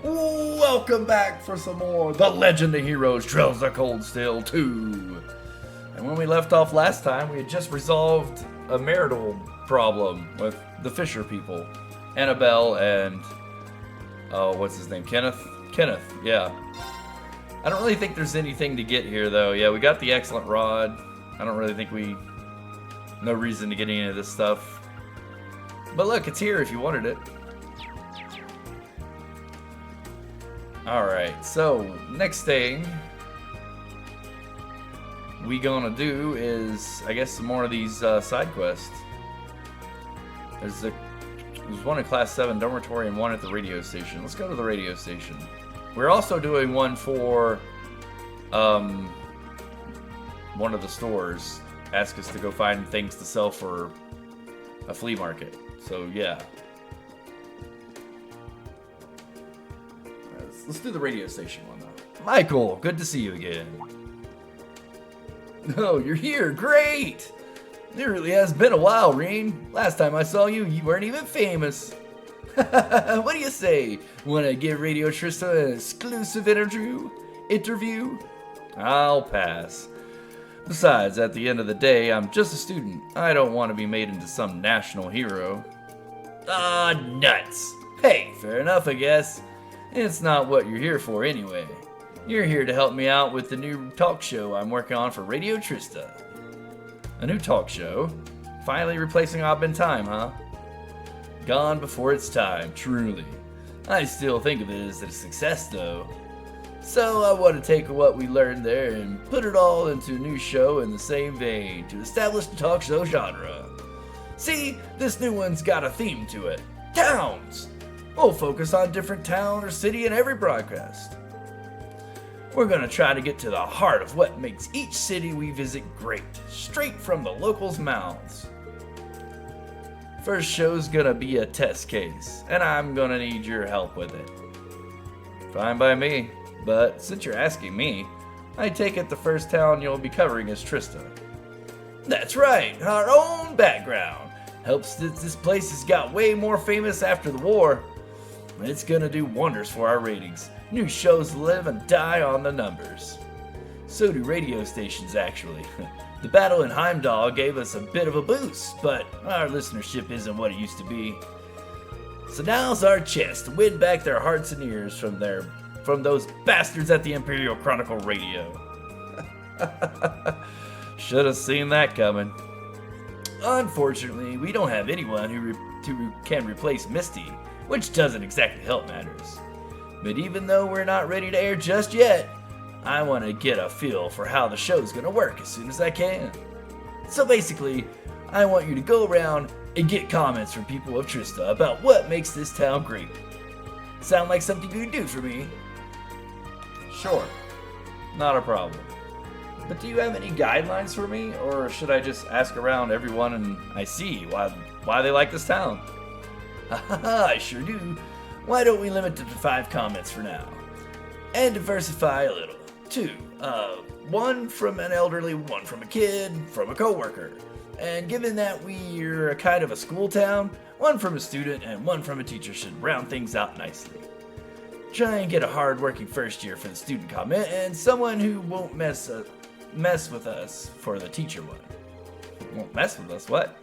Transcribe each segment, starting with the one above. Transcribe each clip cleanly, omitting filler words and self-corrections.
Welcome back for some more The Legend of Heroes Trails of Cold Steel 2. And when we left off last time, we had just resolved a marital problem with the Fisher people. Annabelle and... oh, what's his name? Kenneth? Kenneth, yeah. I don't really think there's anything to get here, though. Yeah, we got the excellent rod. I don't really think no reason to get any of this stuff. But look, it's here if you wanted it. Alright, so next thing we gonna do is, I guess, some more of these side quests. There's one in Class 7 Dormitory and one at the radio station. Let's go to the radio station. We're also doing one for one of the stores. Ask us to go find things to sell for a flea market. So yeah. Let's do the radio station one though. Michael, good to see you again. Oh, you're here. Great! It really has been a while, Reen. Last time I saw you, you weren't even famous. What do you say? Want to give Radio Trista an exclusive interview? I'll pass. Besides, at the end of the day, I'm just a student. I don't want to be made into some national hero. Ah, nuts. Hey, fair enough, I guess. It's not what you're here for anyway. You're here to help me out with the new talk show I'm working on for Radio Trista. A new talk show? Finally replacing Odd Ben Time, huh? Gone before its time, truly. I still think of it as a success, though. So I want to take what we learned there and put it all into a new show in the same vein to establish the talk show genre. See, this new one's got a theme to it. Towns! We'll focus on different town or city in every broadcast. We're gonna try to get to the heart of what makes each city we visit great, straight from the locals' mouths. First show's gonna be a test case, and I'm gonna need your help with it. Fine by me, but since you're asking me, I take it the first town you'll be covering is Trista. That's right, our own background. Helps that this place has got way more famous after the war. It's gonna do wonders for our ratings. New shows live and die on the numbers. So do radio stations, actually. The battle in Heimdall gave us a bit of a boost, but our listenership isn't what it used to be. So now's our chance to win back their hearts and ears from those bastards at the Imperial Chronicle Radio. Should have seen that coming. Unfortunately, we don't have anyone who can replace Misty, which doesn't exactly help matters. But even though we're not ready to air just yet, I want to get a feel for how the show's going to work as soon as I can. So basically, I want you to go around and get comments from people of Trista about what makes this town great. Sound like something you can do for me? Sure, not a problem. But do you have any guidelines for me, or should I just ask around everyone and I see why they like this town? I sure do. Why don't we limit it to 5 comments for now? And diversify a little. 2. One from an elderly, one from a kid, from a coworker. And given that we're a kind of a school town, one from a student and one from a teacher should round things out nicely. Try and get a hard-working first year for the student comment, and someone who won't mess with us for the teacher one. Won't mess with us? What?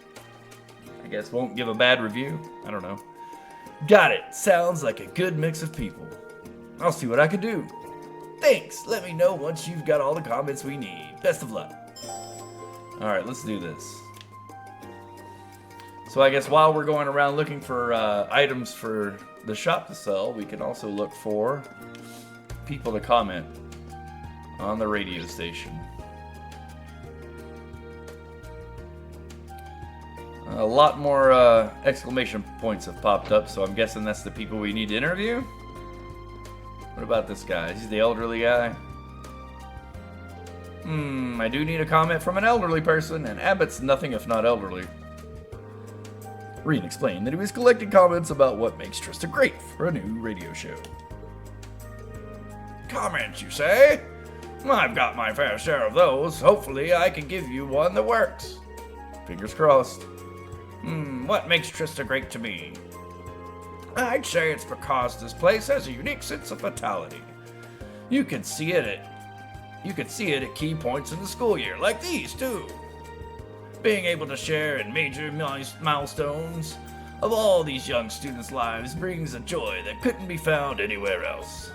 I guess won't give a bad review? I don't know. Got it. Sounds like a good mix of people. I'll see what I can do. Thanks. Let me know once you've got all the comments we need. Best of luck. Alright, let's do this. So I guess while we're going around looking for items for the shop to sell, we can also look for people to comment on the radio station. A lot more exclamation points have popped up, so I'm guessing that's the people we need to interview. What about this guy? He's the elderly guy. I do need a comment from an elderly person, and Abbott's nothing if not elderly. Reen explained that he was collecting comments about what makes Trista great for a new radio show. Comments, you say? I've got my fair share of those. Hopefully I can give you one that works. Fingers crossed. What makes Trista great to me? I'd say it's because this place has a unique sense of vitality. You can see it at key points in the school year, like these too. Being able to share in major milestones of all these young students' lives brings a joy that couldn't be found anywhere else.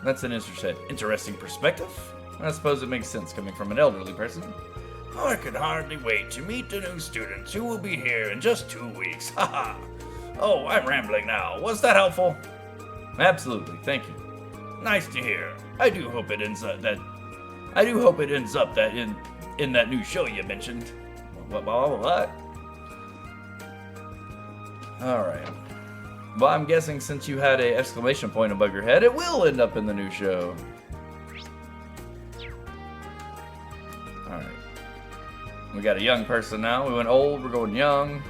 That's an interesting perspective. I suppose it makes sense coming from an elderly person. I can hardly wait to meet the new students who will be here in just 2 weeks. Haha. Oh, I'm rambling now. Was that helpful? Absolutely, thank you. Nice to hear. I do hope it ends up that in that new show you mentioned. What? All right. Well, I'm guessing since you had a exclamation point above your head, it will end up in the new show. All right. We got a young person now. We went old. We're going young.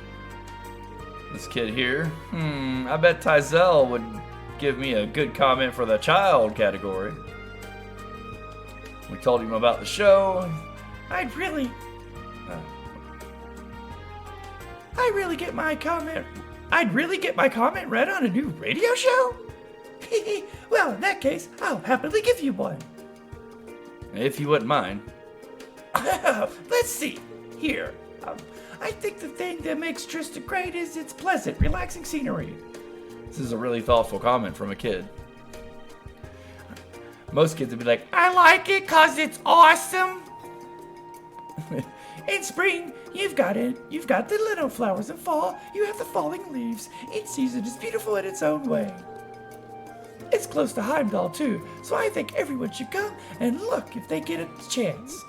This kid here. I bet Tyzel would give me a good comment for the child category. We told him about the show. I'd really get my comment read on a new radio show? Well, in that case, I'll happily give you one. If you wouldn't mind. Let's see. Here. I think the thing that makes Trista great is its pleasant, relaxing scenery. This is a really thoughtful comment from a kid. Most kids would be like, I like it because it's awesome. In spring, you've got the little flowers. In fall, you have the falling leaves. Each season is beautiful in its own way. It's close to Heimdall, too, so I think everyone should come and look if they get a chance.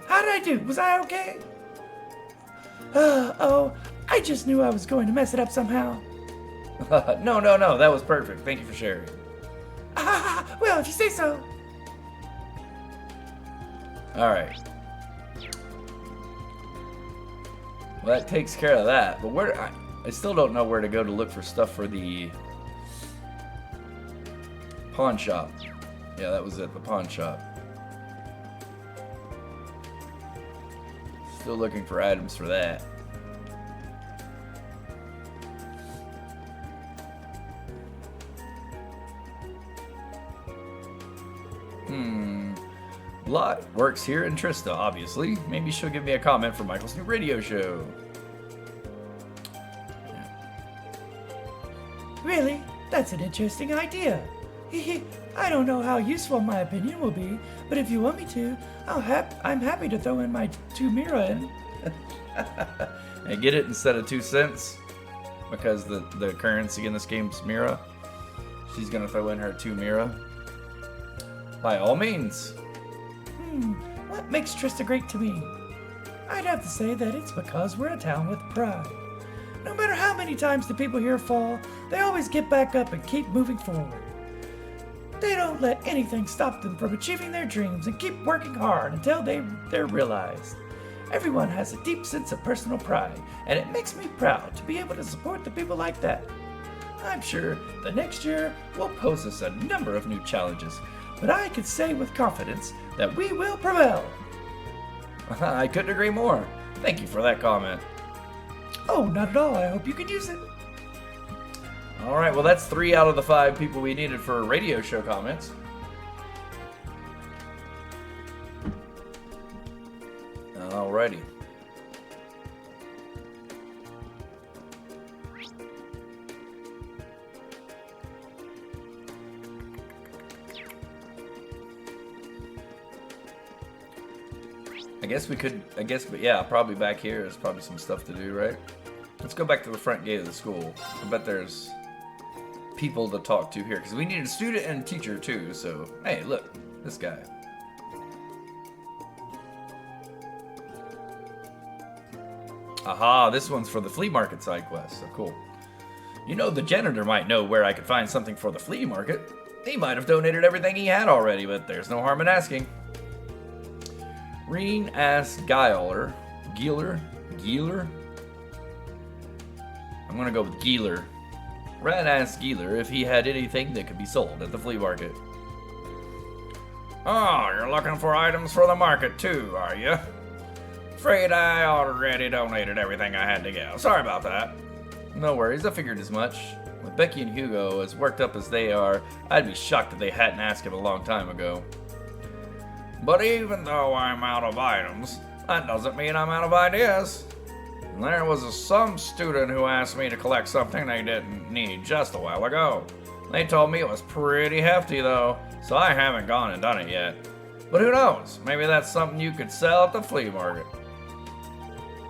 How did I do? Was I okay? I just knew I was going to mess it up somehow. No, that was perfect. Thank you for sharing. Well, if you say so. Alright. Well, that takes care of that. But I still don't know where to go to look for stuff for the pawn shop. Yeah, that was it, the pawn shop. Still looking for items for that. Lot works here in Trista, obviously. Maybe she'll give me a comment for Michael's new radio show. Really? That's an interesting idea. I don't know how useful my opinion will be, but if you want me to, I'm happy to throw in my 2 mira in. And get it instead of 2 cents? Because the currency in this game's mira. She's gonna throw in her 2 mira. By all means. What makes Trista great to me? I'd have to say that it's because we're a town with pride. No matter how many times the people here fall, they always get back up and keep moving forward. They don't let anything stop them from achieving their dreams and keep working hard until they're realized. Everyone has a deep sense of personal pride, and it makes me proud to be able to support the people like that. I'm sure the next year will pose us a number of new challenges, but I can say with confidence that we will prevail. I couldn't agree more. Thank you for that comment. Oh, not at all. I hope you can use it. All right, well, that's 3 out of the 5 people we needed for radio show comments. Alrighty. But yeah, probably back here is probably some stuff to do, right? Let's go back to the front gate of the school. I bet there's people to talk to here, because we need a student and a teacher too, so, hey, look, this guy. Aha, this one's for the flea market side quest, so cool. You know, the janitor might know where I could find something for the flea market. He might have donated everything he had already, but there's no harm in asking. Reen asked Geeler. I'm gonna go with Geeler. Rat asked Geeler if he had anything that could be sold at the flea market. Oh, you're looking for items for the market too, are you? Afraid I already donated everything I had to give. Sorry about that. No worries, I figured as much. With Becky and Hugo as worked up as they are, I'd be shocked if they hadn't asked him a long time ago. But even though I'm out of items, that doesn't mean I'm out of ideas. There was some student who asked me to collect something they didn't need just a while ago. They told me it was pretty hefty though, so I haven't gone and done it yet. But who knows, maybe that's something you could sell at the flea market.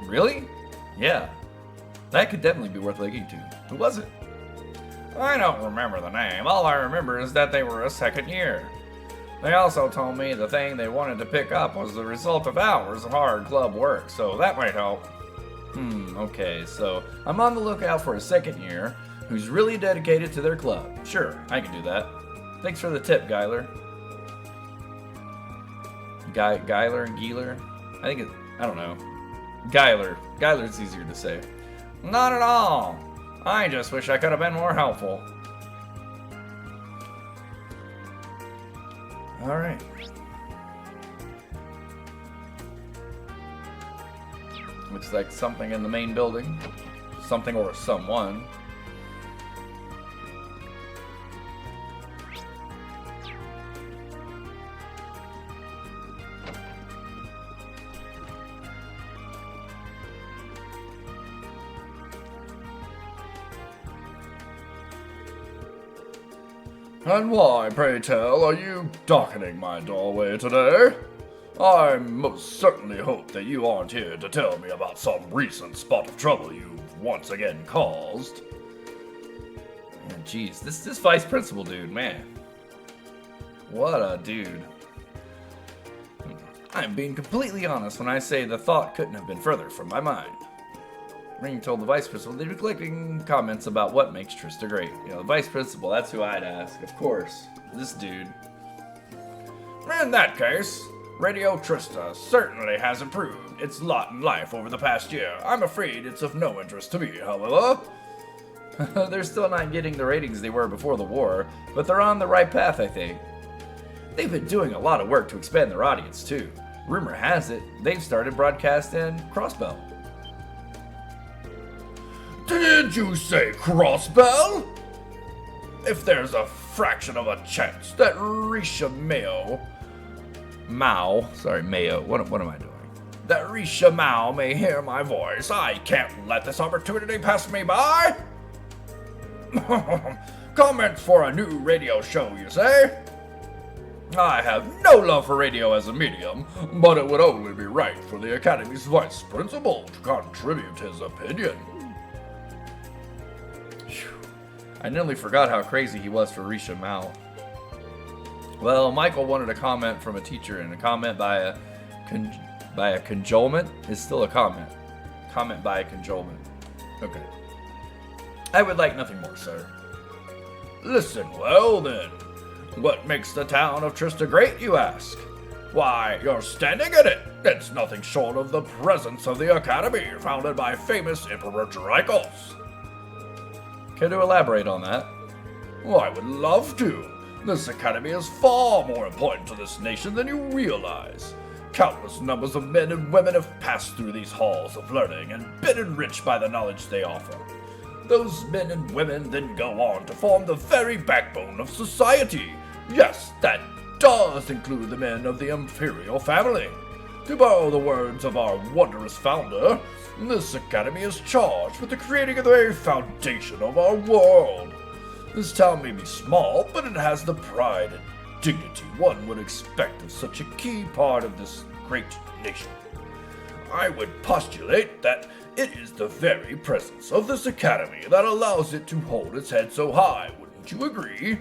Really? Yeah. That could definitely be worth looking into. Who was it? I don't remember the name. All I remember is that they were a second year. They also told me the thing they wanted to pick up was the result of hours of hard club work, so that might help. Okay, so I'm on the lookout for a second year who's really dedicated to their club. Sure, I can do that. Thanks for the tip, Geiler. Geiler and Geeler? I don't know. Geiler. Geiler's easier to say. Not at all. I just wish I could have been more helpful. Alright. Looks like something in the main building. Something or someone. And why, pray tell, are you darkening my doorway today? I most certainly hope that you aren't here to tell me about some recent spot of trouble you've once again caused. Jeez, this vice principal dude, man. What a dude. I'm being completely honest when I say the thought couldn't have been further from my mind. Ring told the vice principal they'd be collecting comments about what makes Trista great. You know, the vice principal, that's who I'd ask. Of course, this dude. In that case, Radio Trista certainly has improved its lot in life over the past year. I'm afraid it's of no interest to me, however. They're still not getting the ratings they were before the war, but they're on the right path, I think. They've been doing a lot of work to expand their audience, too. Rumor has it, they've started broadcasting Crossbell. Did you say Crossbell? If there's a fraction of a chance that Risha Mayo... Mayo. What am I doing? That Risha Mao may hear my voice, I can't let this opportunity pass me by. Comments for a new radio show, you say? I have no love for radio as a medium, but it would only be right for the Academy's vice principal to contribute his opinion. I nearly forgot how crazy he was for Risha Mao. Well, Michael wanted a comment from a teacher, and a comment by a conjolement is still a comment. Comment by a conjolement. Okay. I would like nothing more, sir. Listen, well then. What makes the town of Trista great, you ask? Why, you're standing in it. It's nothing short of the presence of the Academy, founded by famous Emperor Dracos. Care to elaborate on that? Well, I would love to. This Academy is far more important to this nation than you realize. Countless numbers of men and women have passed through these halls of learning and been enriched by the knowledge they offer. Those men and women then go on to form the very backbone of society. Yes, that does include the men of the imperial family. To borrow the words of our wondrous founder, this Academy is charged with the creating of the very foundation of our world. This town may be small, but it has the pride and dignity one would expect of such a key part of this great nation. I would postulate that it is the very presence of this Academy that allows it to hold its head so high, wouldn't you agree?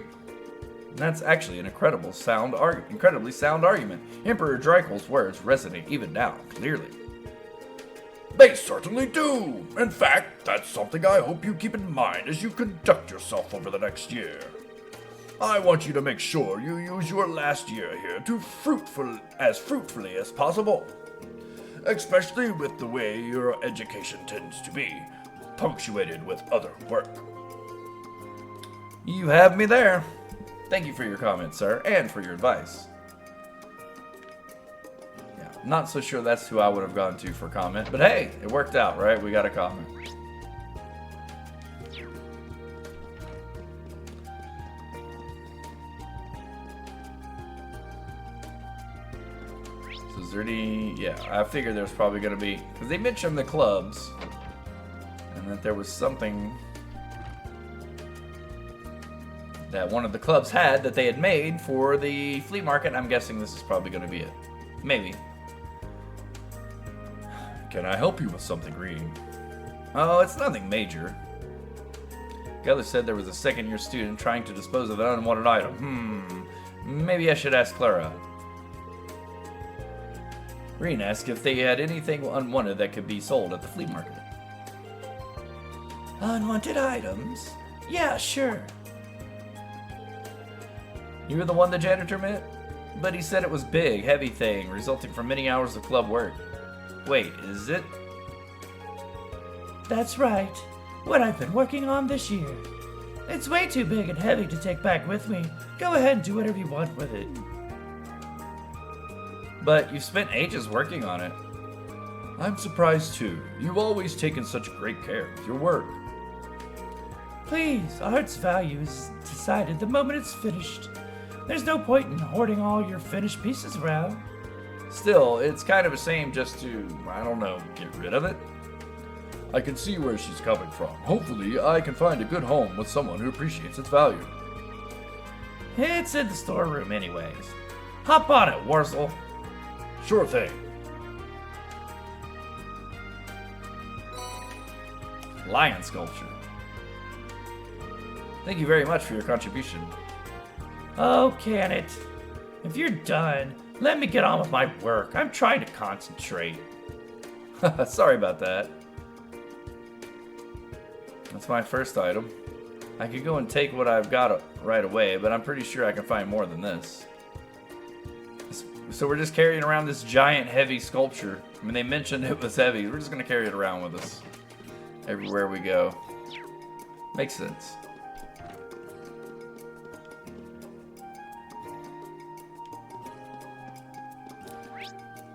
That's actually an incredibly sound argument. Emperor Draco's words resonate even now, clearly. They certainly do. In fact, that's something I hope you keep in mind as you conduct yourself over the next year. I want you to make sure you use your last year here to fruitfully as possible. Especially with the way your education tends to be, punctuated with other work. You have me there. Thank you for your comments, sir, and for your advice. Yeah, not so sure that's who I would have gone to for comment, but hey, it worked out, right? We got a comment. So is there any... Yeah, I figured there's probably going to be... Because they mentioned the clubs. And that there was something... that one of the clubs had that they had made for the flea market. I'm guessing this is probably going to be it. Maybe. Can I help you with something, Green? Oh, it's nothing major. Geller said there was a second-year student trying to dispose of an unwanted item. Maybe I should ask Clara. Green asked if they had anything unwanted that could be sold at the flea market. Unwanted items? Yeah, sure. You were the one the janitor met? But he said it was big, heavy thing, resulting from many hours of club work. Wait, is it? That's right. What I've been working on this year. It's way too big and heavy to take back with me. Go ahead and do whatever you want with it. But you've spent ages working on it. I'm surprised too. You've always taken such great care with your work. Please, art's value is decided the moment it's finished. There's no point in hoarding all your finished pieces around. Still, it's kind of a shame just to, I don't know, get rid of it. I can see where she's coming from. Hopefully, I can find a good home with someone who appreciates its value. It's in the storeroom anyways. Hop on it, Warzel. Sure thing. Lion sculpture. Thank you very much for your contribution. Oh, can it? If you're done, let me get on with my work. I'm trying to concentrate. Sorry about that. That's my first item. I could go and take what I've got right away, but I'm pretty sure I can find more than this. So we're just carrying around this giant heavy sculpture. I mean, they mentioned it was heavy. We're just going to carry it around with us everywhere we go. Makes sense.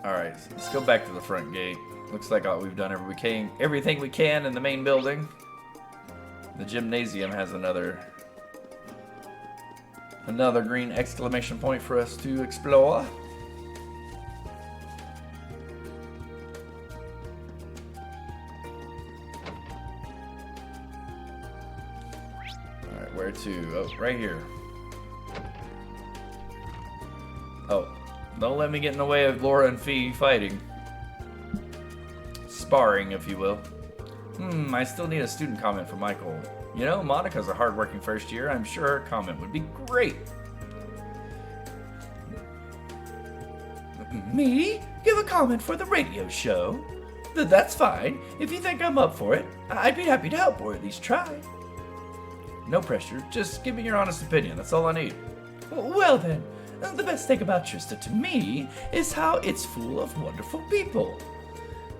Alright, let's go back to the front gate. Looks like we've done everything we can in the main building. The gymnasium has another green exclamation point for us to explore. Alright, where to? Oh, right here. Oh, don't let me get in the way of Laura and Fee fighting. Sparring, if you will. I still need a student comment from Michael. You know, Monica's a hardworking first year. I'm sure her comment would be great. Me? Give a comment for the radio show? That's fine. If you think I'm up for it, I'd be happy to help, or at least try. No pressure. Just give me your honest opinion. That's all I need. Well then, the best thing about Trista to me is how it's full of wonderful people.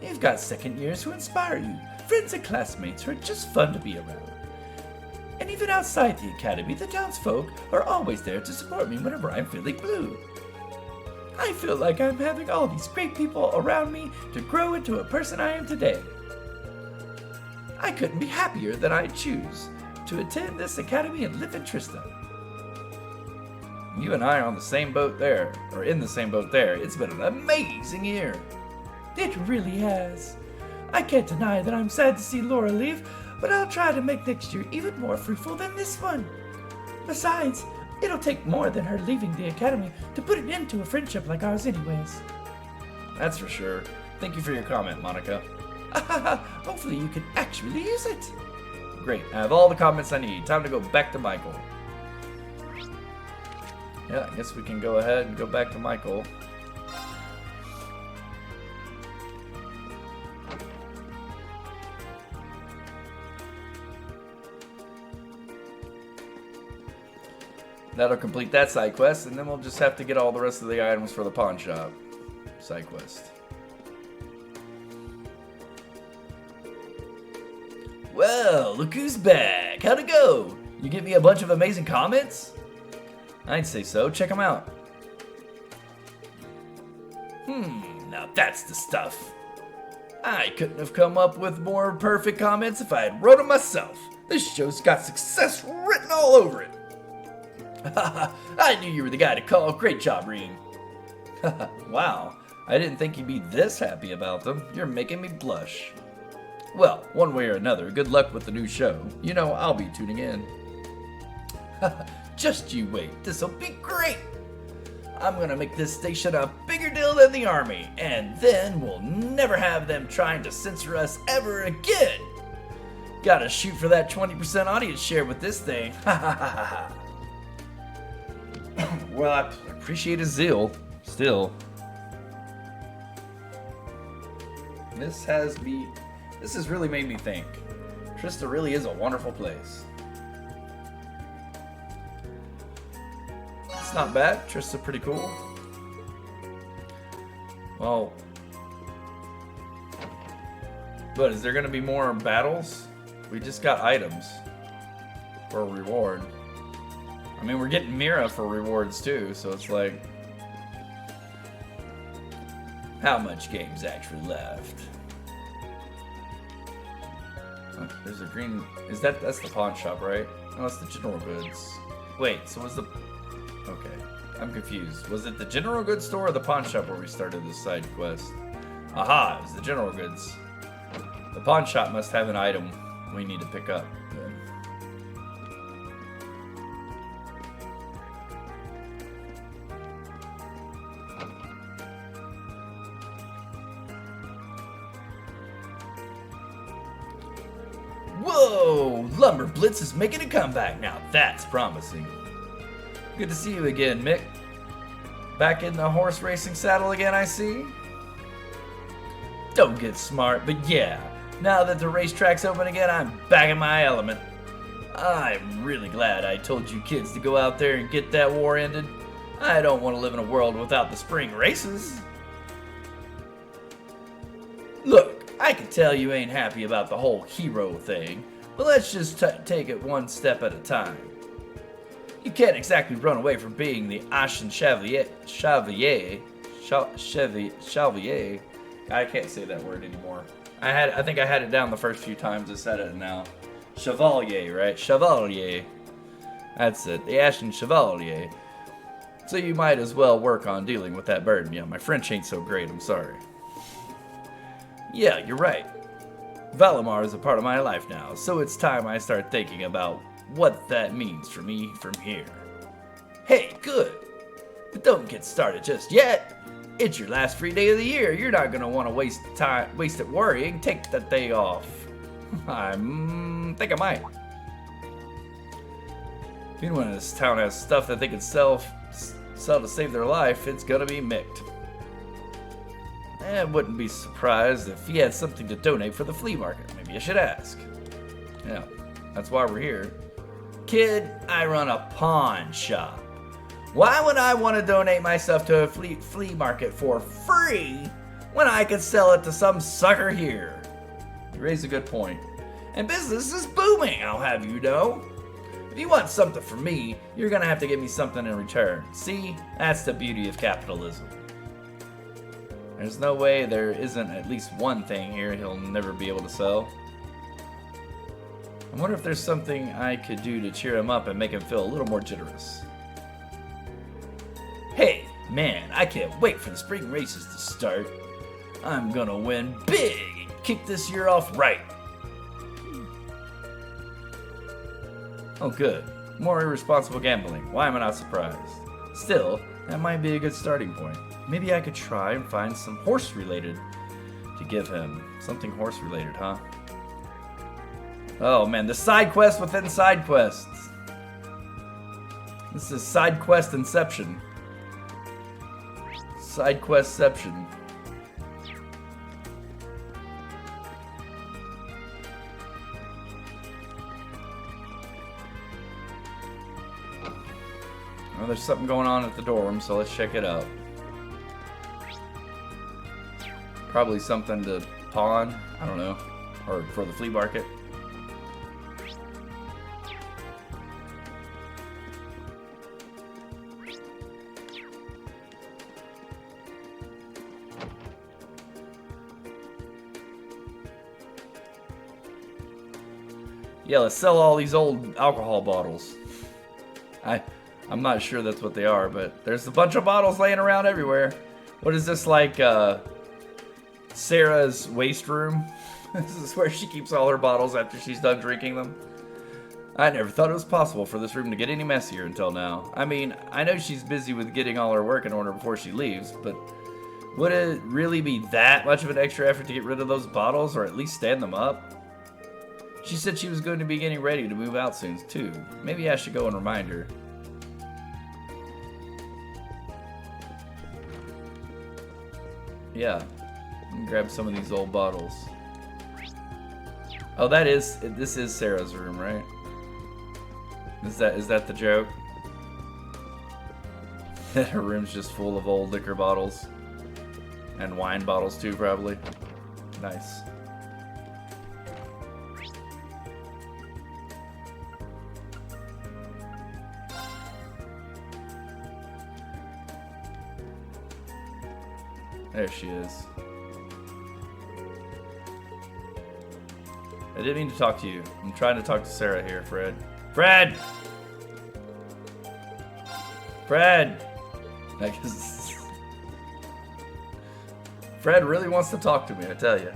You've got second years who inspire you, friends and classmates who are just fun to be around. And even outside the academy, the townsfolk are always there to support me whenever I'm feeling blue. I feel like I'm having all these great people around me to grow into a person I am today. I couldn't be happier that I choose to attend this academy and live in Trista. You and I are on the same boat there, or in the same boat there. It's been an amazing year. It really has. I can't deny that I'm sad to see Laura leave, but I'll try to make next year even more fruitful than this one. Besides, it'll take more than her leaving the academy to put an end to a friendship like ours anyways. That's for sure. Thank you for your comment, Monica. Hopefully you can actually use it. Great, I have all the comments I need. Time to go back to Michael. Yeah, I guess we can go ahead and go back to Michael. That'll complete that side quest, and then we'll just have to get all the rest of the items for the pawn shop side quest. Well, look who's back. How'd it go? You give me a bunch of amazing comments? I'd say so. Check them out. Now that's the stuff. I couldn't have come up with more perfect comments if I had wrote them myself. This show's got success written all over it. I knew you were the guy to call. Great job, Reem. Wow. I didn't think you'd be this happy about them. You're making me blush. Well, one way or another, good luck with the new show. You know I'll be tuning in. Just you wait, this'll be great! I'm gonna make this station a bigger deal than the Army, and then we'll never have them trying to censor us ever again! Gotta shoot for that 20% audience share with this thing. Ha ha ha ha. Well, I appreciate his zeal. Still. This has really made me think. Trista really is a wonderful place. It's not bad. Trista's pretty cool. Well, but is there gonna be more battles? We just got items for a reward. I mean, we're getting Mira for rewards too, so it's like, how much game's actually left? Oh, there's a green. That's the pawn shop, right? No, that's the general goods. Wait, so was the? Okay, I'm confused. Was it the general goods store or the pawn shop where we started this side quest? Aha, it was the general goods. The pawn shop must have an item we need to pick up. Then. Whoa! Lumber Blitz is making a comeback now. That's promising. Good to see you again, Mick. Back in the horse racing saddle again, I see. Don't get smart, but yeah. Now that the racetrack's open again, I'm back in my element. I'm really glad I told you kids to go out there and get that war ended. I don't want to live in a world without the spring races. Look, I can tell you ain't happy about the whole hero thing, but let's just take it one step at a time. You can't exactly run away from being the Ashen Chevalier. I can't say that word anymore. I think I had it down the first few times I said it now. Chevalier, right? Chevalier. That's it. The Ashen Chevalier. So you might as well work on dealing with that burden. Yeah, my French ain't so great, I'm sorry. Yeah, you're right. Valimar is a part of my life now, so it's time I start thinking about what that means for me from here. Hey, good. But don't get started just yet. It's your last free day of the year. You're not gonna want to waste it worrying. Take that day off. I think I might. If anyone in this town has stuff that they can sell to save their life, it's gonna be Mick. I wouldn't be surprised if he had something to donate for the flea market. Maybe I should ask. Yeah, that's why we're here. Kid, I run a pawn shop. Why would I want to donate my stuff to a flea market for free when I could sell it to some sucker here? You raise a good point. And business is booming, I'll have you know. If you want something from me, you're gonna have to give me something in return. See, that's the beauty of capitalism. There's no way there isn't at least one thing here he'll never be able to sell. I wonder if there's something I could do to cheer him up and make him feel a little more generous. Hey, man, I can't wait for the spring races to start. I'm gonna win big and kick this year off right. Oh good, more irresponsible gambling. Why am I not surprised? Still, that might be a good starting point. Maybe I could try and find some horse-related to give him. Something horse-related, huh? Oh man, the side quest within side quests. This is side quest inception. Side questception. Well, there's something going on at the dorm, so let's check it out. Probably something to pawn, I don't know, or for the flea market. Yeah, let's sell all these old alcohol bottles. I'm not sure that's what they are, but there's a bunch of bottles laying around everywhere. What is this, like, Sarah's waste room? This is where she keeps all her bottles after she's done drinking them. I never thought it was possible for this room to get any messier until now. I mean, I know she's busy with getting all her work in order before she leaves, but would it really be that much of an extra effort to get rid of those bottles, or at least stand them up? She said she was going to be getting ready to move out soon, too. Maybe I should go and remind her. Yeah. Grab some of these old bottles. Oh, this is Sarah's room, right? Is that the joke? Her room's just full of old liquor bottles. And wine bottles too, probably. Nice. There she is. I didn't mean to talk to you. I'm trying to talk to Sarah here, Fred. Fred! Fred! I guess... Fred really wants to talk to me, I tell you.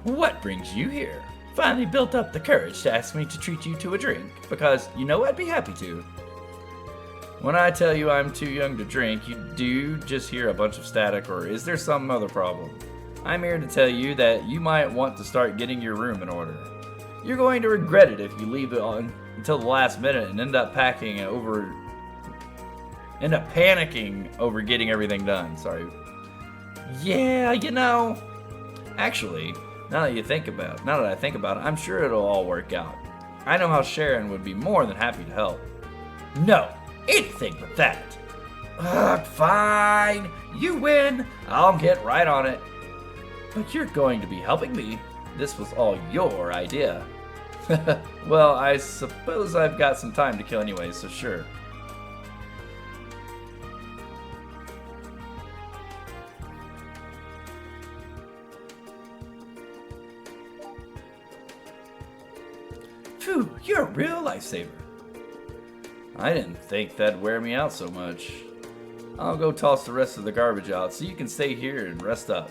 What brings you here? Finally built up the courage to ask me to treat you to a drink, because you know I'd be happy to. When I tell you I'm too young to drink, you do just hear a bunch of static, or is there some other problem? I'm here to tell you that you might want to start getting your room in order. You're going to regret it if you leave it on until the last minute and end up panicking over getting everything done. Sorry. Yeah, you know. Actually, now that I think about it, I'm sure it'll all work out. I know how Sharon would be more than happy to help. No, anything but that. Ugh, fine. You win. I'll get right on it. But you're going to be helping me. This was all your idea. Well, I suppose I've got some time to kill anyway, so sure. Phew, you're a real lifesaver. I didn't think that'd wear me out so much. I'll go toss the rest of the garbage out so you can stay here and rest up.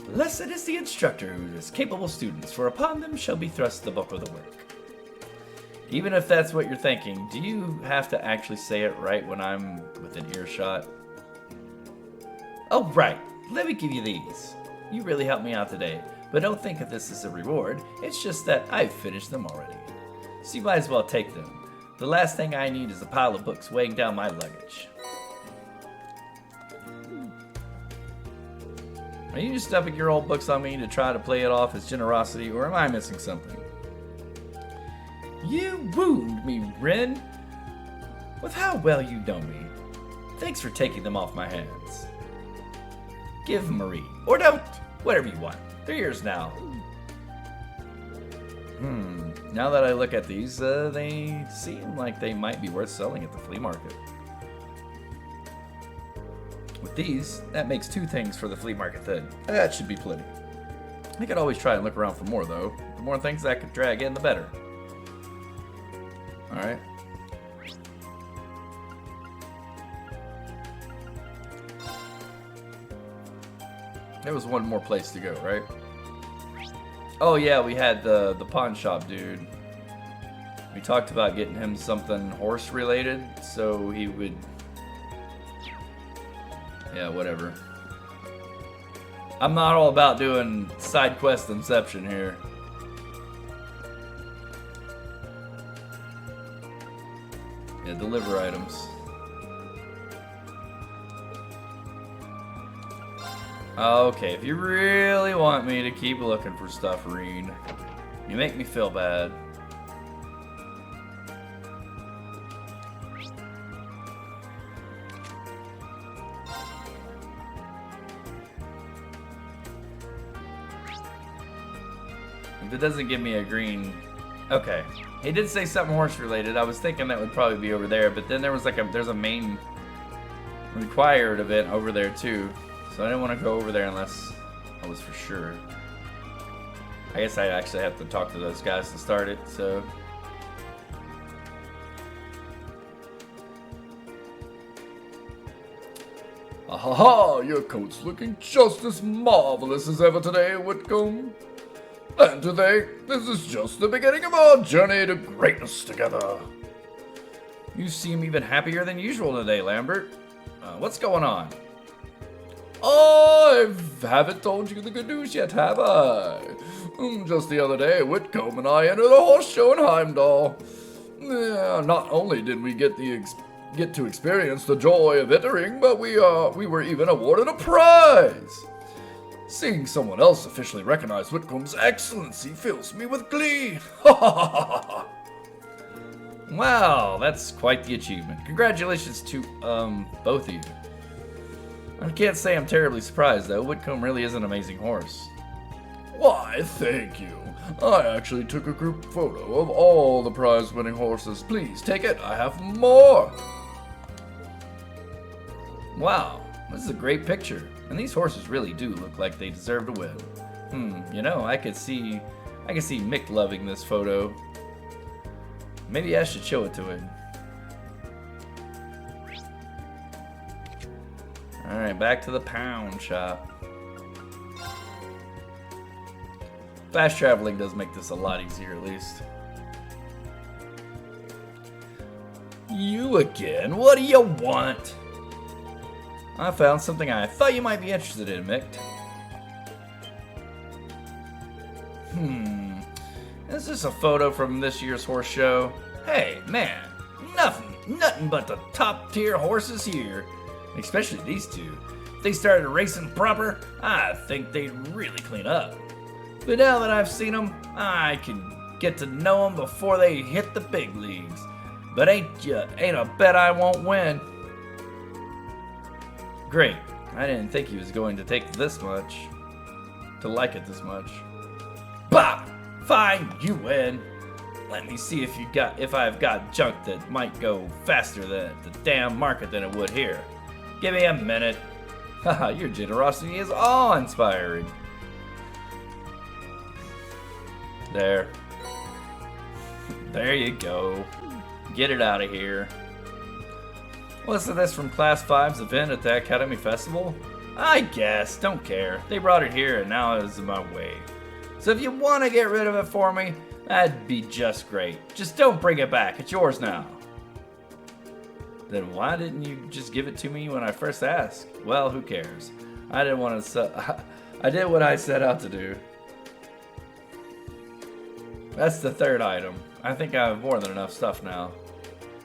Blessed is the instructor who is capable students, for upon them shall be thrust the bulk of the work. Even if that's what you're thinking, do you have to actually say it right when I'm within earshot? Oh, right. Let me give you these. You really helped me out today, but don't think of this as a reward. It's just that I've finished them already. So you might as well take them. The last thing I need is a pile of books weighing down my luggage. Are you just stuffing your old books on me to try to play it off as generosity, or am I missing something? You wound me, Ren. With how well you know me. Thanks for taking them off my hands. Give them a read. Or don't. Whatever you want. They're yours now. Now that I look at these, they seem like they might be worth selling at the flea market. With these, that makes 2 things for the flea market then. That should be plenty. I could always try and look around for more, though. The more things I could drag in, the better. Alright. There was one more place to go, right? Oh yeah, we had the pawn shop dude. We talked about getting him something horse related, so he would... Yeah, whatever. I'm not all about doing side quest inception here. Yeah, deliver items. Okay, if you really want me to keep looking for stuff, Reen, you make me feel bad. If it doesn't give me a green... Okay. He did say something horse related. I was thinking that would probably be over there, but then there was like there's a main required event over there too. So I didn't want to go over there unless I was for sure. I guess I actually have to talk to those guys to start it, so... ha ha! Your coat's looking just as marvelous as ever today, Whitcomb. And today, this is just the beginning of our journey to greatness together. You seem even happier than usual today, Lambert. What's going on? I haven't told you the good news yet, have I? Just the other day, Whitcomb and I entered a horse show in Heimdall. Not only did we get to experience the joy of entering, but we were even awarded a prize. Seeing someone else officially recognize Whitcomb's excellency fills me with glee. Wow, that's quite the achievement. Congratulations to, both of you. I can't say I'm terribly surprised, though. Whitcomb really is an amazing horse. Why, thank you. I actually took a group photo of all the prize-winning horses. Please take it. I have more. Wow, this is a great picture. And these horses really do look like they deserve to win. You know, I could see Mick loving this photo. Maybe I should show it to him. Alright, back to the pound shop. Fast traveling does make this a lot easier, at least. You again? What do you want? I found something I thought you might be interested in, Mick. Is this a photo from this year's horse show? Hey, man, nothing but the top tier horses here. Especially these two. If they started racing proper, I think they'd really clean up. But now that I've seen them, I can get to know them before they hit the big leagues. But ain't a bet I won't win. Great. I didn't think he was going to take this much. To like it this much. Bah! Fine, you win. Let me see if I've got junk that might go faster at the damn market than it would here. Give me a minute. Haha, your generosity is awe-inspiring. There. There you go. Get it out of here. What's this from Class 5's event at the Academy Festival? I guess. Don't care. They brought it here and now it's in my way. So if you want to get rid of it for me, that'd be just great. Just don't bring it back. It's yours now. Then why didn't you just give it to me when I first asked? Well, who cares? I didn't want to. I did what I set out to do. That's the third item. I think I have more than enough stuff now.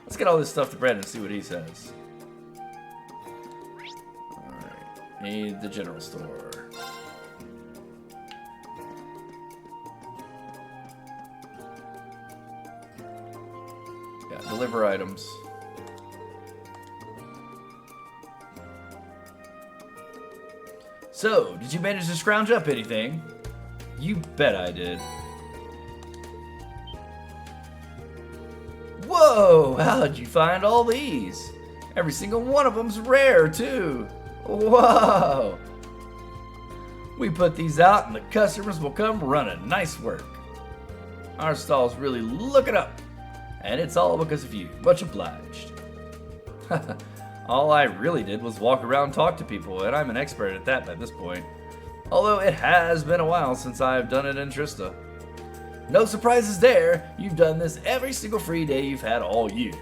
Let's get all this stuff to Brett and see what he says. Alright. Need the general store. Yeah, deliver items. So, did you manage to scrounge up anything? You bet I did. Whoa! How'd you find all these? Every single one of them's rare, too. Whoa! We put these out and the customers will come running. Nice work. Our stall's really looking up. And it's all because of you. Much obliged. All I really did was walk around and talk to people, and I'm an expert at that by this point. Although it has been a while since I've done it in Trista. No surprises there, you've done this every single free day you've had all year.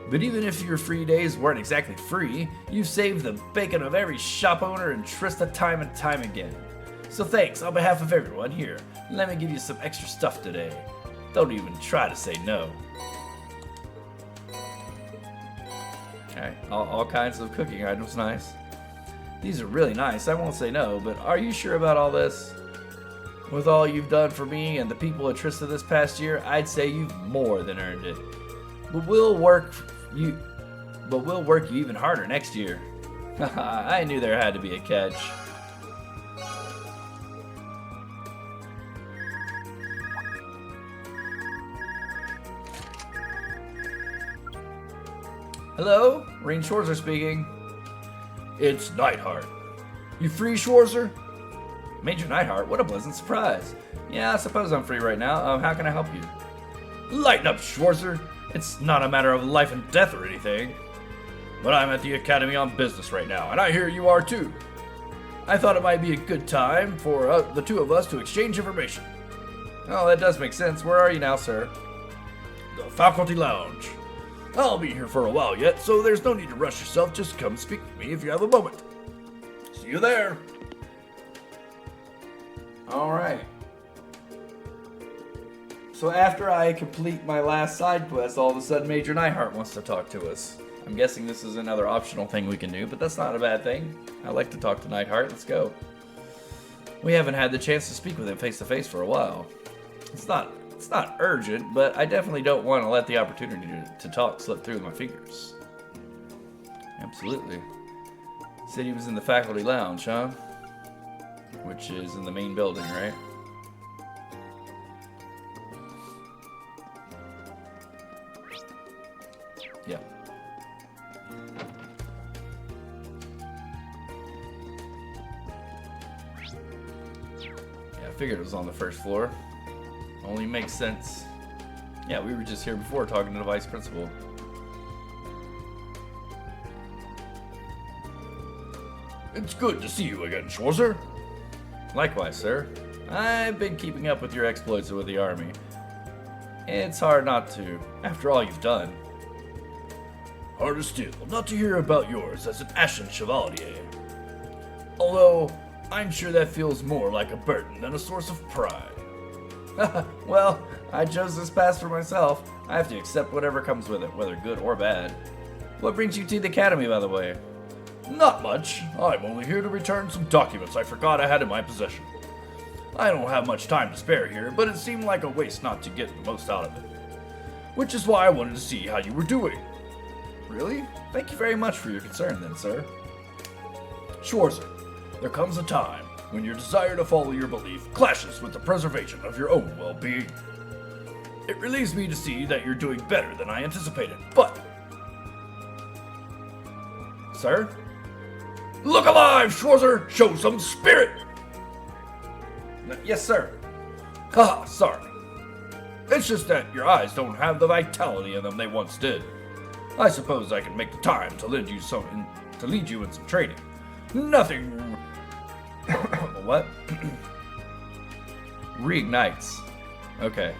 But even if your free days weren't exactly free, you've saved the bacon of every shop owner in Trista time and time again. So thanks on behalf of everyone here. Let me give you some extra stuff today. Don't even try to say no. Okay, all kinds of cooking items, nice. These are really nice, I won't say no, but are you sure about all this? With all you've done for me and the people at Trista this past year, I'd say you've more than earned it. But we'll work you even harder next year. I knew there had to be a catch. Hello? Rain Schwarzer speaking. It's Neidhart. You free, Schwarzer? Major Neidhart? What a pleasant surprise. Yeah, I suppose I'm free right now. How can I help you? Lighten up, Schwarzer. It's not a matter of life and death or anything. But I'm at the Academy on business right now, and I hear you are too. I thought it might be a good time for the two of us to exchange information. Oh, that does make sense. Where are you now, sir? The Faculty Lounge. I'll be here for a while yet, so there's no need to rush yourself. Just come speak with me if you have a moment. See you there. Alright. So after I complete my last side quest, all of a sudden Major Nightheart wants to talk to us. I'm guessing this is another optional thing we can do, but that's not a bad thing. I like to talk to Nightheart. Let's go. We haven't had the chance to speak with him face to face for a while. It's not urgent, but I definitely don't want to let the opportunity to talk slip through my fingers. Absolutely. Said he was in the Faculty Lounge, huh? Which is in the main building, right? Yeah. I figured it was on the first floor. Only makes sense. Yeah, we were just here before talking to the vice principal. It's good to see you again, Schwarzer. Likewise, sir. I've been keeping up with your exploits with the army. It's hard not to, after all you've done. Harder still not to hear about yours as an Ashen Chevalier. Although, I'm sure that feels more like a burden than a source of pride. Well, I chose this path for myself. I have to accept whatever comes with it, whether good or bad. What brings you to the academy, by the way? Not much. I'm only here to return some documents I forgot I had in my possession. I don't have much time to spare here, but it seemed like a waste not to get the most out of it. Which is why I wanted to see how you were doing. Really? Thank you very much for your concern then, sir. Schwarzer, there comes a time when your desire to follow your belief clashes with the preservation of your own well-being. It relieves me to see that you're doing better than I anticipated, but... Sir? Look alive, Schwarzer! Show some spirit! Yes, sir. Haha, sorry. It's just that your eyes don't have the vitality in them they once did. I suppose I can make the time to lead you in some training. Nothing... What? Reignites. Okay.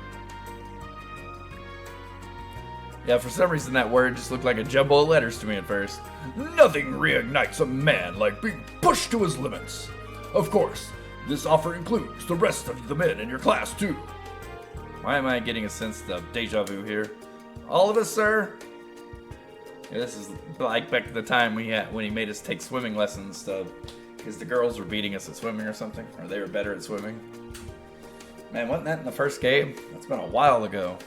Yeah, for some reason that word just looked like a jumble of letters to me at first. Nothing reignites a man like being pushed to his limits. Of course, this offer includes the rest of the men in your class too. Why am I getting a sense of deja vu here? All of us, sir? Yeah, this is like back at the time when he made us take swimming lessons because the girls were beating us at swimming or something, or they were better at swimming. Man, wasn't that in the first game? That's been a while ago.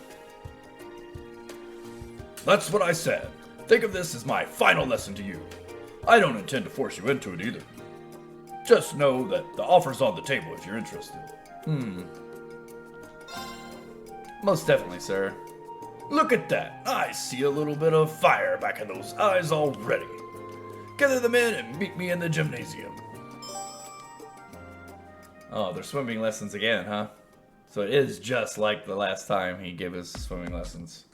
That's what I said. Think of this as my final lesson to you. I don't intend to force you into it either. Just know that the offer's on the table if you're interested. Most definitely, sir. Look at that. I see a little bit of fire back in those eyes already. Gather them in and meet me in the gymnasium. Oh, they're swimming lessons again, huh? So it is just like the last time he gave us swimming lessons.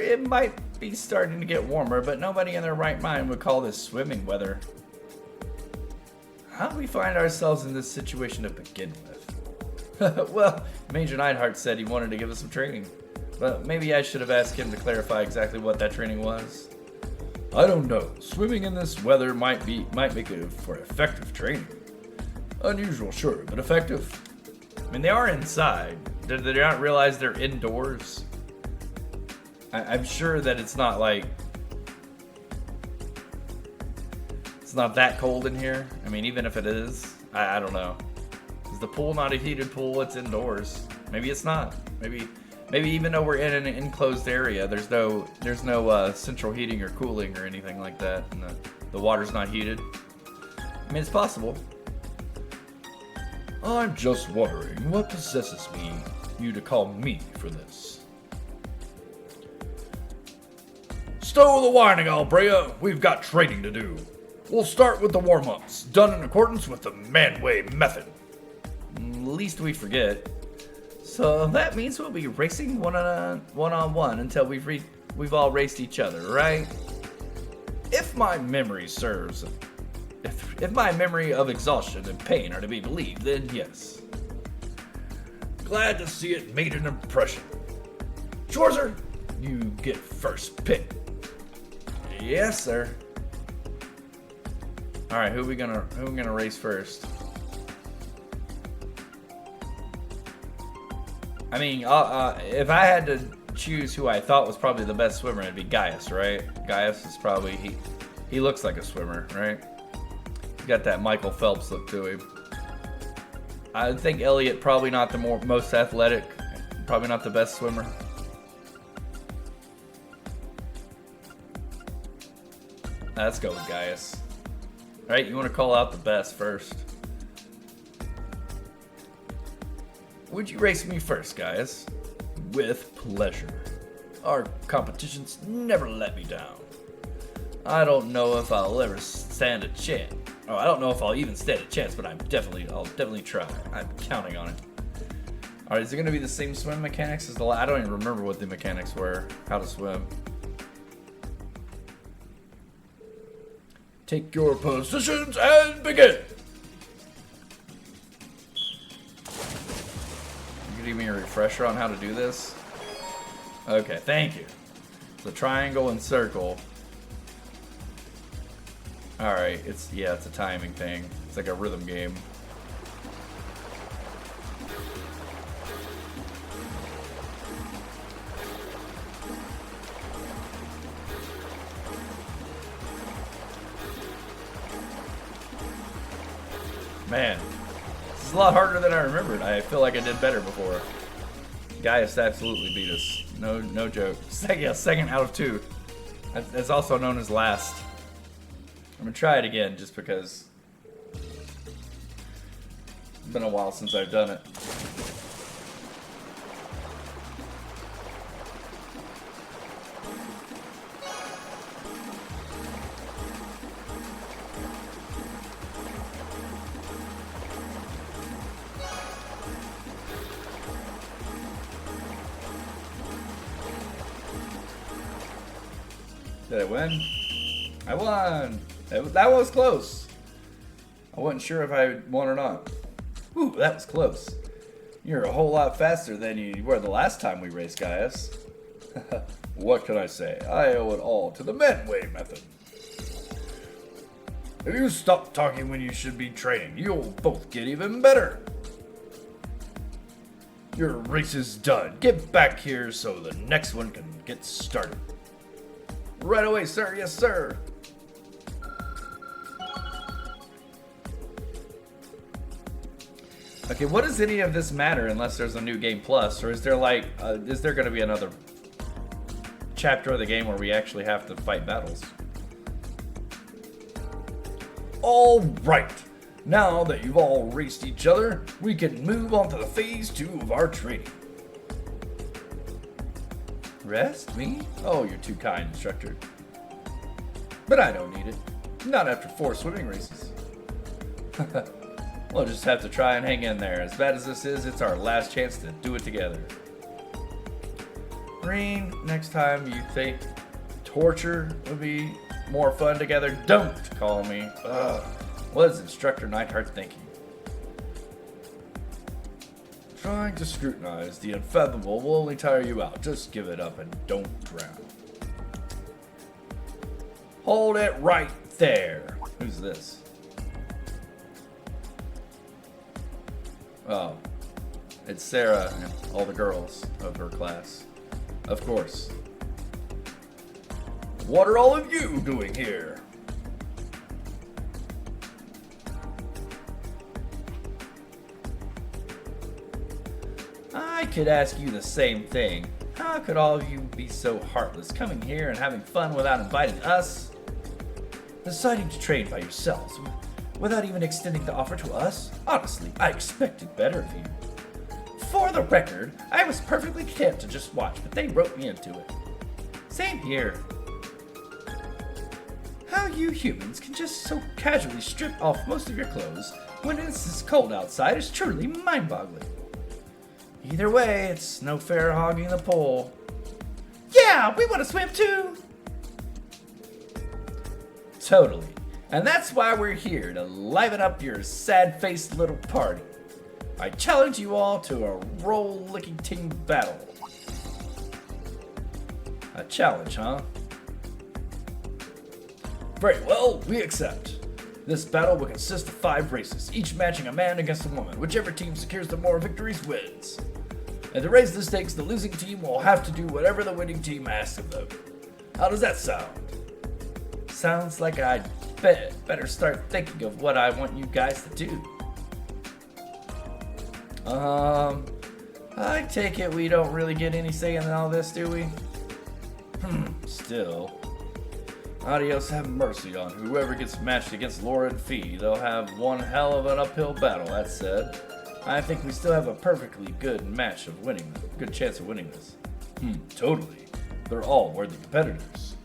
It might be starting to get warmer, but nobody in their right mind would call this swimming weather. How do we find ourselves in this situation to begin with? Well, Major Nightheart said he wanted to give us some training, but maybe I should have asked him to clarify exactly what that training was. I don't know. Swimming in this weather might make it for effective training. Unusual, sure, but effective. I mean, they are inside. Did they not realize they're indoors? I'm sure that it's not like... It's not that cold in here. I mean, even if it is, I don't know. Is the pool not a heated pool? It's indoors. Maybe it's not. Maybe even though we're in an enclosed area, there's no central heating or cooling or anything like that, and the water's not heated. I mean, it's possible. I'm just wondering what possesses you to call me for this. Stow the whining, Albrea. We've got training to do. We'll start with the warm-ups, done in accordance with the Manway method. Least we forget. So that means we'll be racing one-on-one until we've all raced each other, right? If my memory serves, if my memory of exhaustion and pain are to be believed, then yes. Glad to see it made an impression. Schwarzer, you get first pick. Yes, sir. All right, who we gonna race first? I mean, if I had to choose who I thought was probably the best swimmer, it'd be Gaius, right? Gaius is probably he looks like a swimmer, right? He's got that Michael Phelps look to him. I think Elliot probably not the most athletic, probably not the best swimmer. Let's go with Gaius. All right, you want to call out the best first. Would you race me first, Gaius? With pleasure. Our competitions never let me down. I don't know if I'll ever stand a chance. Oh, I don't know if I'll even stand a chance, but I'll definitely try. I'm counting on it. All right, is it going to be the same swim mechanics as the last? I don't even remember what the mechanics were. How to swim. Take your positions and begin. Give me a refresher on how to do this. Okay, thank you. The triangle and circle. All right, it's a timing thing. It's like a rhythm game. Man. It's a lot harder than I remembered. I feel like I did better before. Gaius absolutely beat us. No joke. Second out of 2. That's also known as last. I'm gonna try it again just because it's been a while since I've done it. Did I win? I won! That was close. I wasn't sure if I won or not. Ooh, that was close. You're a whole lot faster than you were the last time we raced, Gaius. What can I say? I owe it all to the Manway method. If you stop talking when you should be training, you'll both get even better. Your race is done. Get back here so the next one can get started. Right away, sir. Yes, sir. Okay, what does any of this matter unless there's a new game plus, or is there is there going to be another chapter of the game where we actually have to fight battles? All right. Now that you've all raced each other, we can move on to the phase 2 of our training. Rest? Me? Oh, you're too kind, instructor. But I don't need it. Not after 4 swimming races. We'll just have to try and hang in there. As bad as this is, it's our last chance to do it together. Green, next time you think torture would be more fun together, don't call me. What is Instructor Neidhart thinking? Trying to scrutinize the unfathomable will only tire you out. Just give it up and don't drown. Hold it right there. Who's this? Oh, it's Sarah and all the girls of her class. Of course. What are all of you doing here? I could ask you the same thing. How could all of you be so heartless, coming here and having fun without inviting us? Deciding to train by yourselves, without even extending the offer to us? Honestly, I expected better of you. For the record, I was perfectly content to just watch, but they roped me into it. Same here. How you humans can just so casually strip off most of your clothes when it's this cold outside is truly mind-boggling. Either way, it's no fair hogging the pole. Yeah, we want to swim too! Totally. And that's why we're here, to liven up your sad-faced little party. I challenge you all to a roll-licking team battle. A challenge, huh? Very well, we accept. This battle will consist of 5 races, each matching a man against a woman. Whichever team secures the more victories wins. And to raise the stakes, the losing team will have to do whatever the winning team asks of them. How does that sound? Sounds like I'd better start thinking of what I want you guys to do. I take it we don't really get any say in all this, do we? Still. Adios have mercy on whoever gets matched against Laura and Fee. They'll have one hell of an uphill battle. That said, I think we still have a perfectly good match of winning, good chance of winning this. Totally. They're all worthy competitors.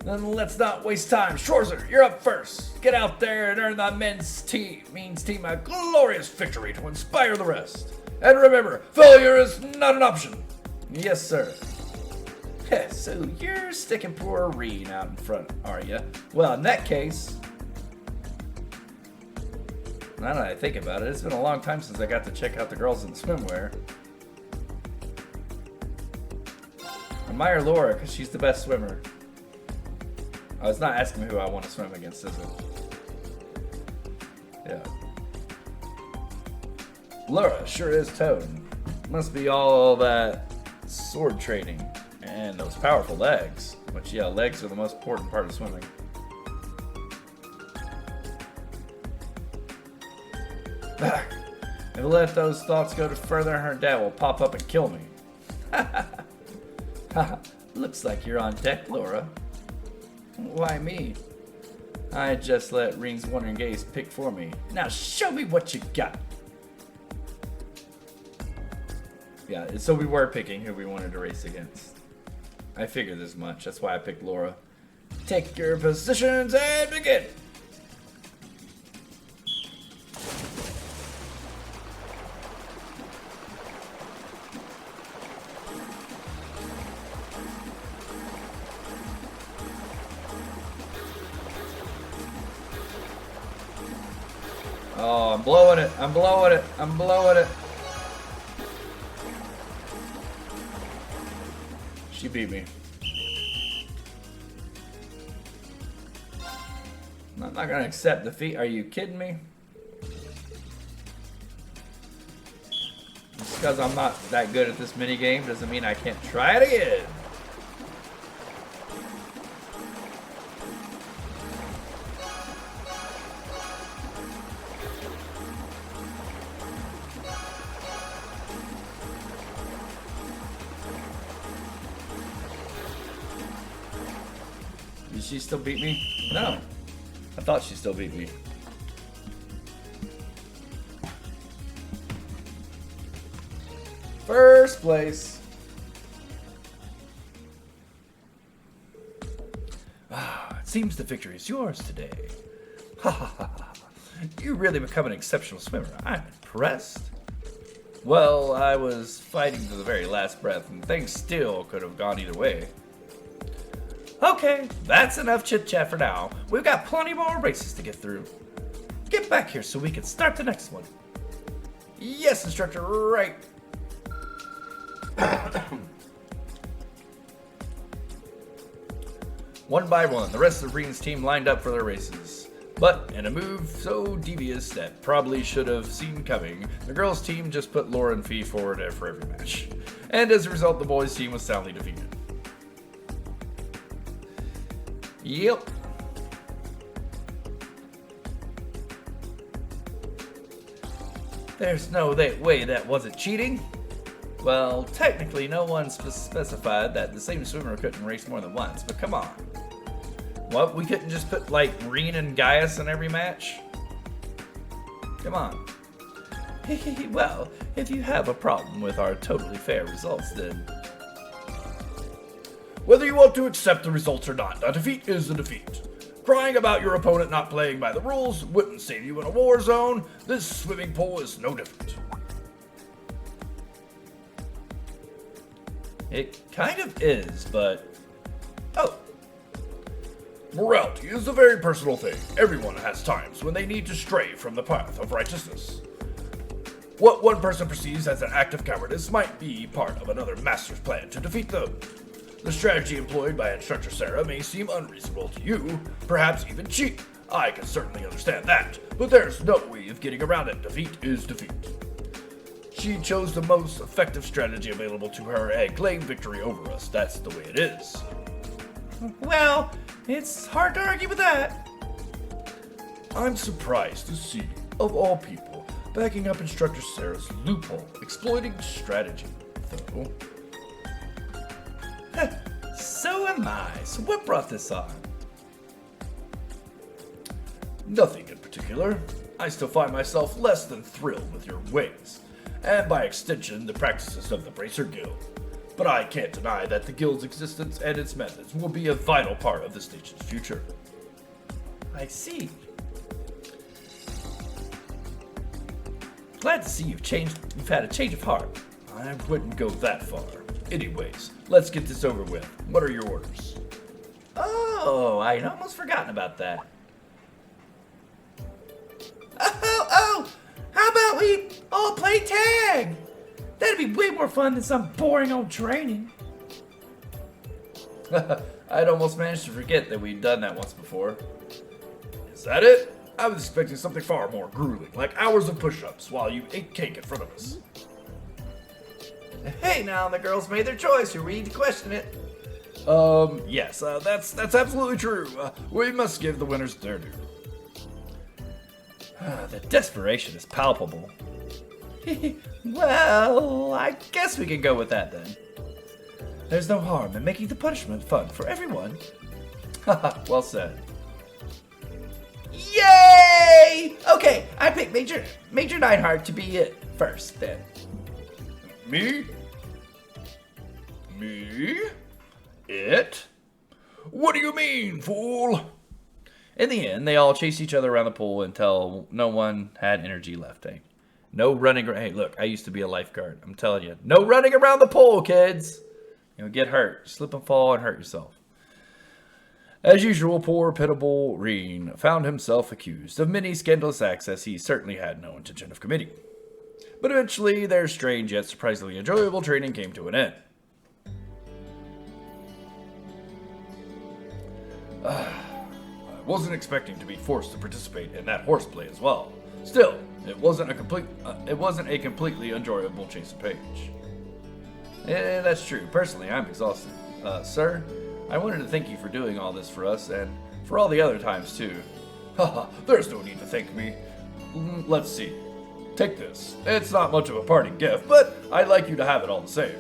Then let's not waste time. Schwarzer, you're up first. Get out there and earn the men's team a glorious victory to inspire the rest. And remember, failure is not an option. Yes, sir. So you're sticking poor Reen out in front, are you? Well, in that case, now that I think about it, it's been a long time since I got to check out the girls in the swimwear. Admire Laura, because she's the best swimmer. I was not asking who I want to swim against, is it? Yeah. Laura sure is toned. Must be all that sword training. And those powerful legs. Which, yeah, legs are the most important part of swimming. If I let those thoughts go to further, her dad will pop up and kill me. Looks like you're on deck, Laura. Why me? I just let Reen's wondering gaze pick for me. Now show me what you got. Yeah, so we were picking who we wanted to race against. I figured as much. That's why I picked Laura. Take your positions and begin. Oh, I'm blowing it. I'm blowing it. I'm blowing it. She beat me. I'm not gonna accept defeat. Are you kidding me? Just because I'm not that good at this minigame doesn't mean I can't try it again. Did she still beat me? No. I thought she still beat me. First place. It seems the victory is yours today. Ha ha ha ha. You really become an exceptional swimmer. I'm impressed. Well, I was fighting to the very last breath, and things still could have gone either way. Okay, that's enough chit-chat for now. We've got plenty more races to get through. Get back here so we can start the next one. Yes, instructor, right. One by one, the rest of Reen's team lined up for their races. But in a move so devious that probably should have seen coming, the girls' team just put Laura and Fee forward for every match. And as a result, the boys' team was soundly defeated. Yep. There's no way that wasn't cheating. Well, technically no one specified that the same swimmer couldn't race more than once, but come on. What, we couldn't just put like Reen and Gaius in every match? Come on. Well, if you have a problem with our totally fair results, then... Whether you want to accept the results or not, a defeat is a defeat. Crying about your opponent not playing by the rules wouldn't save you in a war zone. This swimming pool is no different. It kind of is, but... Oh. Morality is a very personal thing. Everyone has times when they need to stray from the path of righteousness. What one person perceives as an act of cowardice might be part of another master's plan to defeat them. The strategy employed by Instructor Sarah may seem unreasonable to you, perhaps even cheap. I can certainly understand that, but there's no way of getting around it. Defeat is defeat. She chose the most effective strategy available to her and claimed victory over us. That's the way it is. Well, it's hard to argue with that. I'm surprised to see, of all people, backing up Instructor Sarah's loophole, exploiting strategy, though. So am I. So what brought this on? Nothing in particular. I still find myself less than thrilled with your ways, and by extension, the practices of the Bracer Guild. But I can't deny that the Guild's existence and its methods will be a vital part of this nation's future. I see. Glad to see you've had a change of heart. I wouldn't go that far. Anyways, let's get this over with. What are your orders? Oh, I'd almost forgotten about that. Oh, how about we all play tag? That'd be way more fun than some boring old training. I'd almost managed to forget that we'd done that once before. Is that it? I was expecting something far more grueling, like hours of push-ups while you ate cake in front of us. Hey, now the girls made their choice. Who are we to question it? Yes, that's absolutely true. We must give the winners their due. The desperation is palpable. Well, I guess we can go with that then. There's no harm in making the punishment fun for everyone. Haha, well said. Yay! Okay, I pick Major Neidhart to be it first then. Me? Me? It? What do you mean, fool? In the end, they all chased each other around the pool until no one had energy left. No running. Hey, look, I used to be a lifeguard. I'm telling you, no running around the pool, kids. You'll get hurt. Slip and fall and hurt yourself. As usual, poor, pitiable Reen found himself accused of many scandalous acts as he certainly had no intention of committing. But eventually, their strange yet surprisingly enjoyable training came to an end. I wasn't expecting to be forced to participate in that horseplay as well. Still, it wasn't a completely enjoyable chase of Paige. That's true. Personally, I'm exhausted. Sir, I wanted to thank you for doing all this for us, and for all the other times, too. Haha, there's no need to thank me. Let's see. Take this. It's not much of a parting gift, but I'd like you to have it all the same.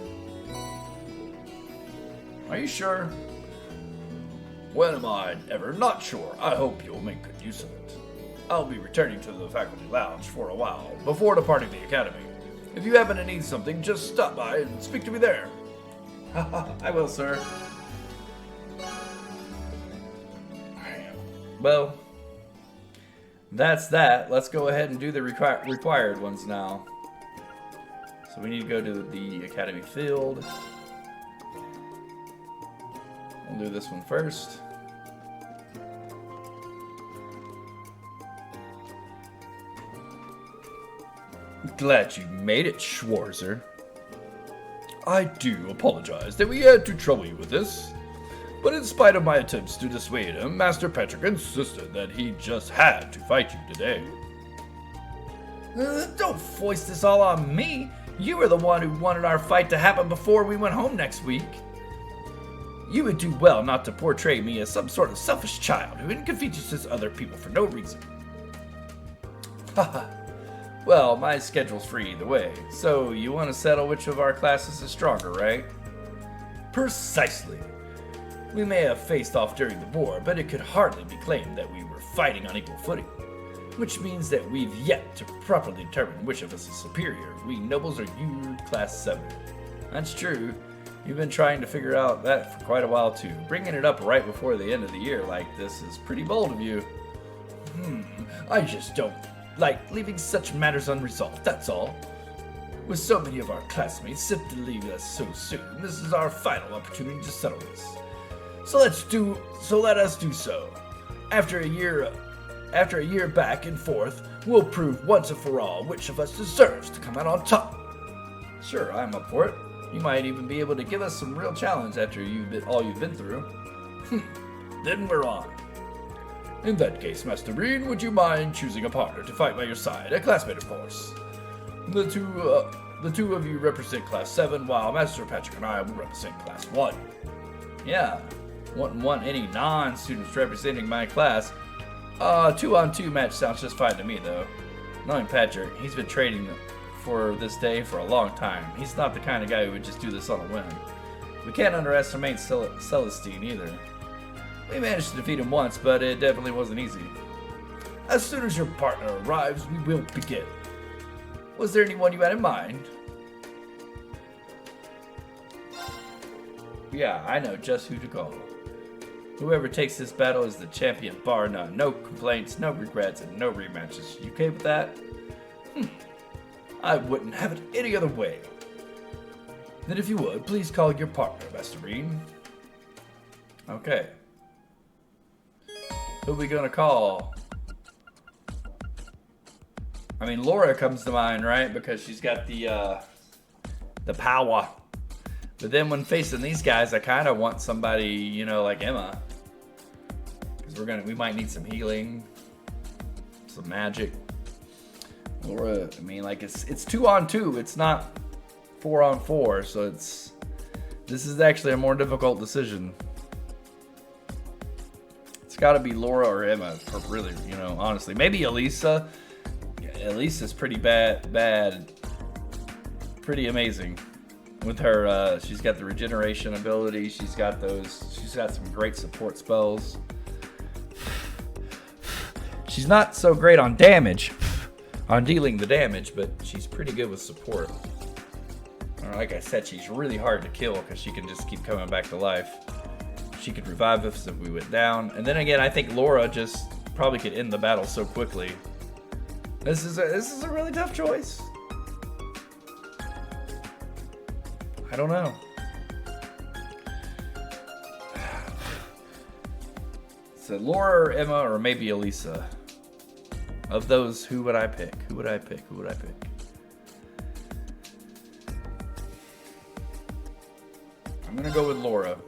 Are you sure? When am I ever not sure? I hope you'll make good use of it. I'll be returning to the faculty lounge for a while, before departing the academy. If you happen to need something, just stop by and speak to me there. I will, sir. Well, that's that. Let's go ahead and do the required ones now. So we need to go to the academy field. We'll do this one first. Glad you made it, Schwarzer. I do apologize that we had to trouble you with this. But in spite of my attempts to dissuade him, Master Patrick insisted that he just had to fight you today. Don't foist this all on me. You were the one who wanted our fight to happen before we went home next week. You would do well not to portray me as some sort of selfish child who inconveniences other people for no reason. Haha. Well, my schedule's free either way, so you want to settle which of our classes is stronger, right? Precisely. We may have faced off during the war, but it could hardly be claimed that we were fighting on equal footing. Which means that we've yet to properly determine which of us is superior. We nobles or you, class 7. That's true. You've been trying to figure out that for quite a while too. Bringing it up right before the end of the year like this is pretty bold of you. I just don't like leaving such matters unresolved, that's all. With so many of our classmates set to leave us so soon, this is our final opportunity to settle this. So let us do so. After a year back and forth, we'll prove once and for all which of us deserves to come out on top. Sure, I'm up for it. You might even be able to give us some real challenge after all you've been through. Then we're on. In that case, Master Rean, would you mind choosing a partner to fight by your side? A classmate, of course. The two of you represent Class 7, while Master Patrick and I will represent Class 1. Yeah, wouldn't want any non-students representing my class. 2-on-2 match sounds just fine to me, though. Knowing Patrick, he's been training for this day for a long time. He's not the kind of guy who would just do this on a whim. We can't underestimate Celestine either. We managed to defeat him once, but it definitely wasn't easy. As soon as your partner arrives, we will begin. Was there anyone you had in mind? Yeah, I know just who to call. Whoever takes this battle is the champion, bar none. No complaints, no regrets, and no rematches. You okay with that? I wouldn't have it any other way. Then if you would, please call your partner, Master Rean. Okay. Who are we gonna call? I mean, Laura comes to mind, right? Because she's got the power. But then when facing these guys, I kind of want somebody, you know, like Emma. Because we might need some healing, some magic. Laura, I mean, like it's 2-on-2. It's not 4-on-4. So this is actually a more difficult decision. It's got to be Laura or Emma, for really, you know, honestly. Maybe Elisa. Elisa's pretty bad, pretty amazing. With her, she's got the regeneration ability. She's got some great support spells. She's not so great on damage, on dealing the damage, but she's pretty good with support. Like I said, she's really hard to kill because she can just keep coming back to life. She could revive us if we went down. And then again, I think Laura just probably could end the battle so quickly. This is a really tough choice. I don't know. So Laura or Emma or maybe Elisa. Of those, who would I pick? Who would I pick? I'm gonna go with Laura.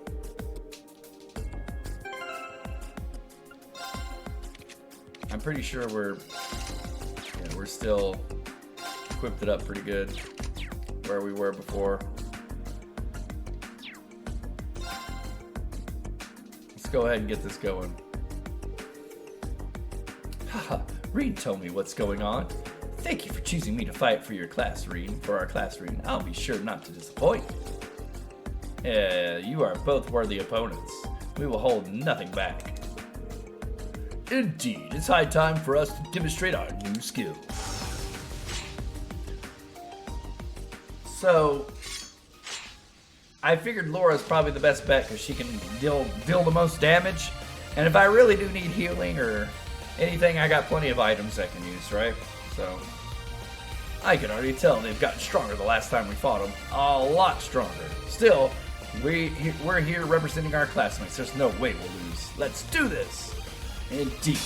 I'm pretty sure we're still equipped it up pretty good where we were before. Let's go ahead and get this going. Haha, Rean told me what's going on. Thank you for choosing me to fight for your class, Rean. For our class, Rean. I'll be sure not to disappoint. You are both worthy opponents. We will hold nothing back. Indeed, it's high time for us to demonstrate our new skill. So, I figured Laura's probably the best bet because she can deal the most damage. And if I really do need healing or anything, I got plenty of items I can use, right? So, I can already tell they've gotten stronger the last time we fought them. A lot stronger. Still, we're here representing our classmates. There's no way we'll lose. Let's do this! Indeed.